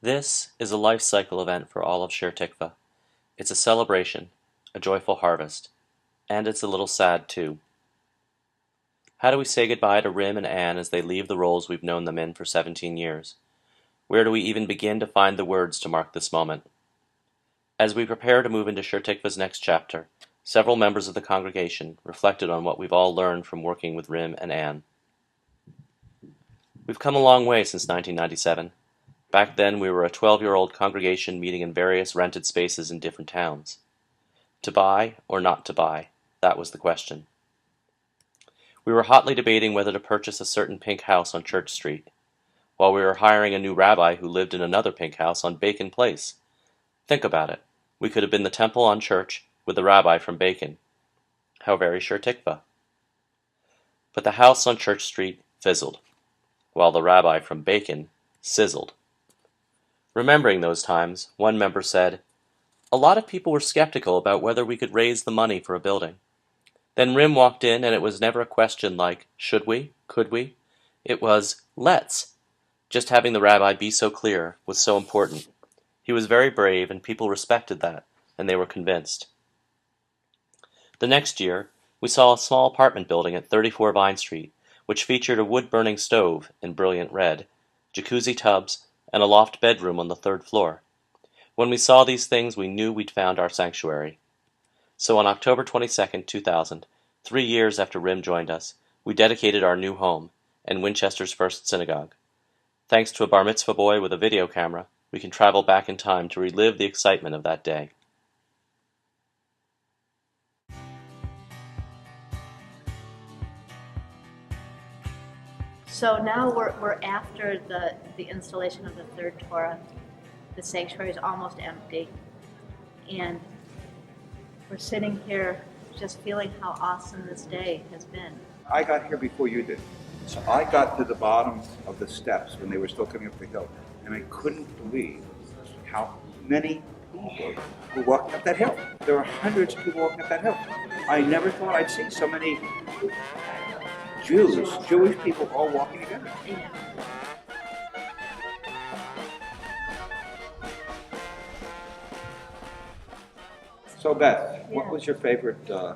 This is a life cycle event for all of Shir Tikva. It's a celebration, a joyful harvest, and it's a little sad too. How do we say goodbye to Rim and Anne as they leave the roles we've known them in for 17 years? Where do we even begin to find the words to mark this moment? As we prepare to move into Shir Tikva's next chapter, several members of the congregation reflected on what we've all learned from working with Rim and Anne. We've come a long way since 1997. Back then, we were a 12-year-old congregation meeting in various rented spaces in different towns. To buy or not to buy, that was the question. We were hotly debating whether to purchase a certain pink house on Church Street, while we were hiring a new rabbi who lived in another pink house on Bacon Place. Think about it. We could have been the temple on Church with the rabbi from Bacon. How very Shir Tikva. But the house on Church Street fizzled, while the rabbi from Bacon sizzled. Remembering those times, one member said, "A lot of people were skeptical about whether we could raise the money for a building. Then Rim walked in and it was never a question like, should we, could we? It was, let's." Just having the rabbi be so clear was so important. He was very brave and people respected that, and they were convinced. The next year, we saw a small apartment building at 34 Vine Street, which featured a wood-burning stove in brilliant red, jacuzzi tubs, and a loft bedroom on the 3rd floor. When we saw these things, we knew we'd found our sanctuary. So on October 22, 2000, 3 years after Rim joined us, we dedicated our new home and Winchester's first synagogue. Thanks to a bar mitzvah boy with a video camera, we can travel back in time to relive the excitement of that day. So now we're after the installation of the third Torah. The sanctuary is almost empty, and we're sitting here just feeling how awesome this day has been. I got here before you did. So I got to the bottom of the steps when they were still coming up the hill, and I couldn't believe how many people were walking up that hill. There were hundreds of people walking up that hill. I never thought I'd see so many Jewish people all walking together. Yeah. So Beth, what was your favorite, do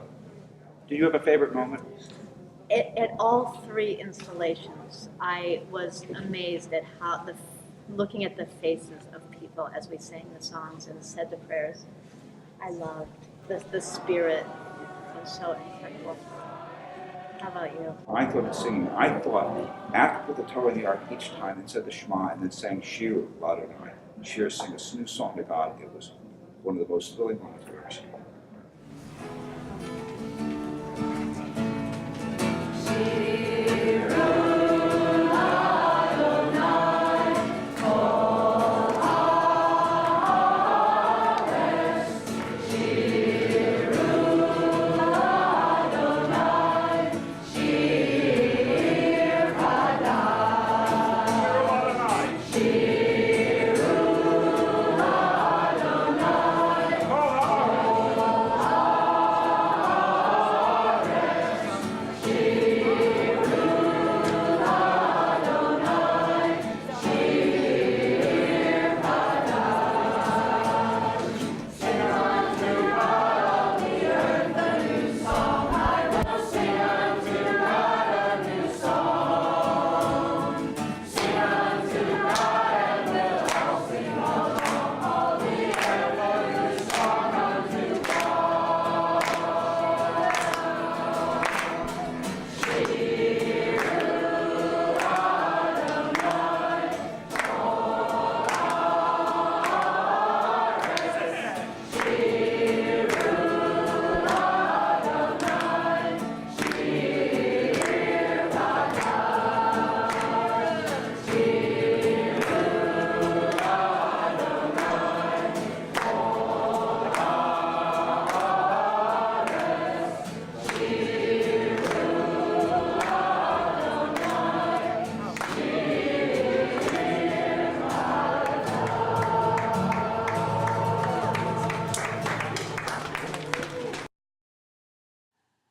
you have a favorite moment? At all 3 installations, I was amazed at how looking at the faces of people as we sang the songs and said the prayers. I loved the spirit. It was so incredible. How about you? I thought of singing. I thought after put the Torah in the ark each time and said the Shema and then sang Shir, Adonai, Shir, sing a new song to God. It was one of the most thrilling moments I've ever seen.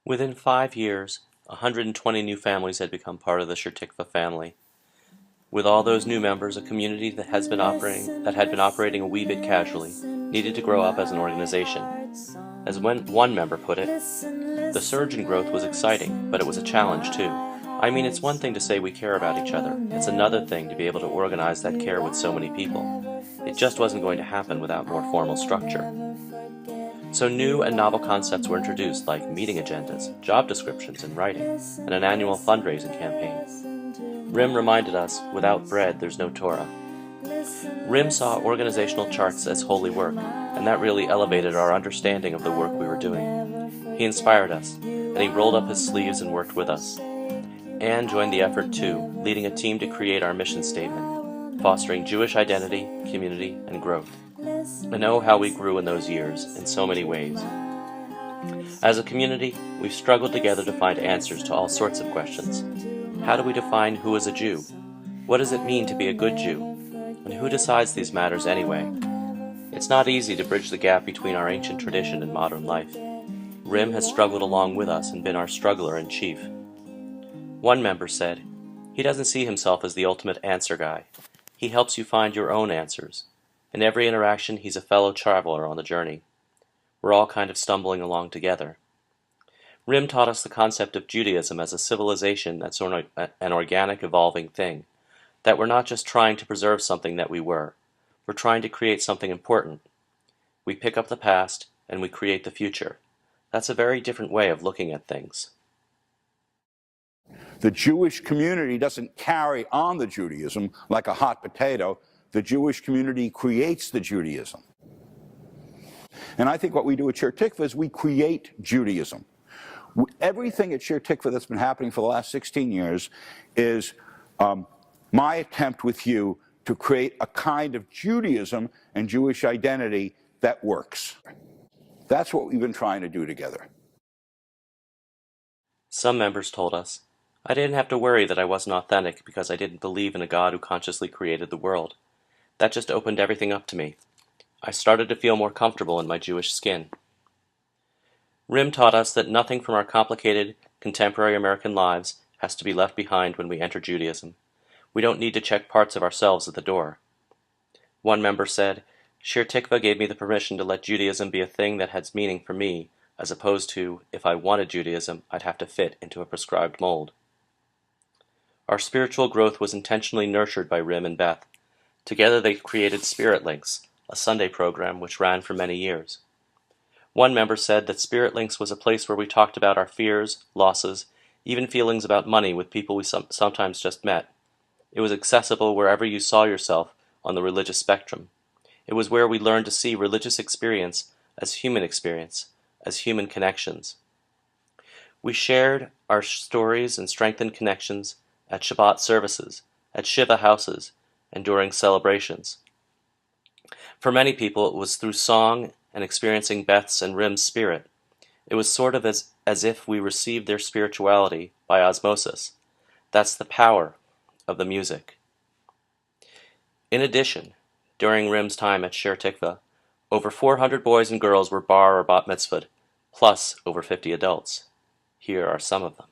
Within 5 years, 120 new families had become part of the Shir Tikva family. With all those new members, a community that had been operating a wee bit casually needed to grow up as an organization. As one member put it, the surge in growth was exciting, but it was a challenge too. I mean, it's one thing to say we care about each other. It's another thing to be able to organize that care with so many people. It just wasn't going to happen without more formal structure. So new and novel concepts were introduced, like meeting agendas, job descriptions in writing, and an annual fundraising campaign. Rim reminded us, without bread, there's no Torah. Rim saw organizational charts as holy work, and that really elevated our understanding of the work we were doing. He inspired us, and he rolled up his sleeves and worked with us. Anne joined the effort too, leading a team to create our mission statement, fostering Jewish identity, community, and growth. And oh, how we grew in those years, in so many ways. As a community, we've struggled together to find answers to all sorts of questions. How do we define who is a Jew? What does it mean to be a good Jew? And who decides these matters anyway? It's not easy to bridge the gap between our ancient tradition and modern life. Rim has struggled along with us and been our struggler in chief. One member said, he doesn't see himself as the ultimate answer guy. He helps you find your own answers. In every interaction, he's a fellow traveler on the journey. We're all kind of stumbling along together. Rim taught us the concept of Judaism as a civilization that's an organic, evolving thing, that we're not just trying to preserve something that we were. We're trying to create something important. We pick up the past, and we create the future. That's a very different way of looking at things. The Jewish community doesn't carry on the Judaism like a hot potato. The Jewish community creates the Judaism. And I think what we do at Sher Tikva is we create Judaism. Everything at Sher Tikva that's been happening for the last 16 years is my attempt with you to create a kind of Judaism and Jewish identity that works. That's what we've been trying to do together. Some members told us, I didn't have to worry that I wasn't authentic because I didn't believe in a God who consciously created the world. That just opened everything up to me. I started to feel more comfortable in my Jewish skin. Rim taught us that nothing from our complicated, contemporary American lives has to be left behind when we enter Judaism. We don't need to check parts of ourselves at the door. One member said, Sher Tikva gave me the permission to let Judaism be a thing that has meaning for me, as opposed to, if I wanted Judaism, I'd have to fit into a prescribed mold. Our spiritual growth was intentionally nurtured by Rim and Beth. Together they created Spirit Links, a Sunday program which ran for many years. One member said that Spirit Links was a place where we talked about our fears, losses, even feelings about money with people we sometimes just met. It was accessible wherever you saw yourself on the religious spectrum. It was where we learned to see religious experience, as human connections. We shared our stories and strengthened connections at Shabbat services, at Shiva houses, and during celebrations. For many people, it was through song and experiencing Beth's and Rim's spirit. It was sort of as if we received their spirituality by osmosis. That's the power of the music. In addition, during Rim's time at Sher Tikva, over 400 boys and girls were bar or bat mitzvahed, plus over 50 adults. Here are some of them.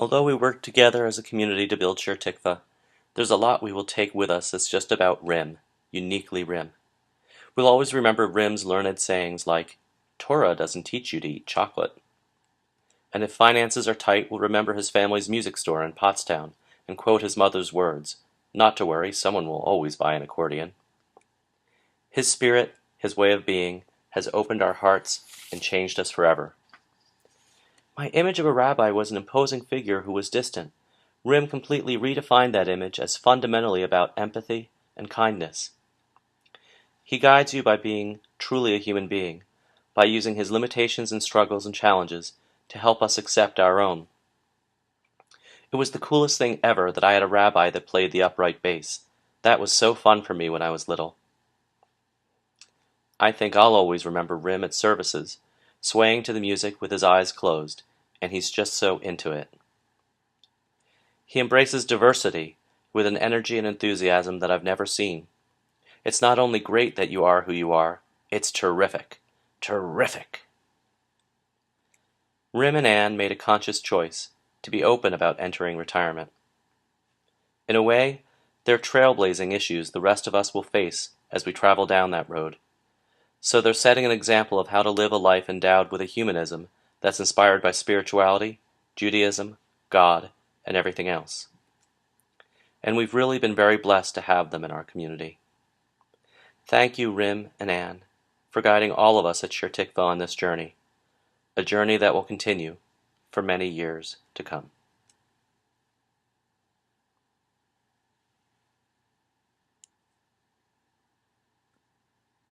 Although we worked together as a community to build Sher Tikva, There's a lot we will take with us that's just about Rim, uniquely Rim. We'll always remember Rim's learned sayings like, Torah doesn't teach you to eat chocolate. And if finances are tight, we'll remember his family's music store in Pottstown and quote his mother's words, not to worry, someone will always buy an accordion. His spirit, his way of being, has opened our hearts and changed us forever. My image of a rabbi was an imposing figure who was distant. Rim completely redefined that image as fundamentally about empathy and kindness. He guides you by being truly a human being, by using his limitations and struggles and challenges to help us accept our own. It was the coolest thing ever that I had a rabbi that played the upright bass. That was so fun for me when I was little. I think I'll always remember Rim at services, swaying to the music with his eyes closed, and he's just so into it. He embraces diversity with an energy and enthusiasm that I've never seen. It's not only great that you are who you are, it's terrific. Terrific! Rim and Anne made a conscious choice to be open about entering retirement. In a way, they're trailblazing issues the rest of us will face as we travel down that road. So they're setting an example of how to live a life endowed with a humanism that's inspired by spirituality, Judaism, God, and everything else. And we've really been very blessed to have them in our community. Thank you, Rim and Anne, for guiding all of us at Shir Tikva on this journey, a journey that will continue for many years to come.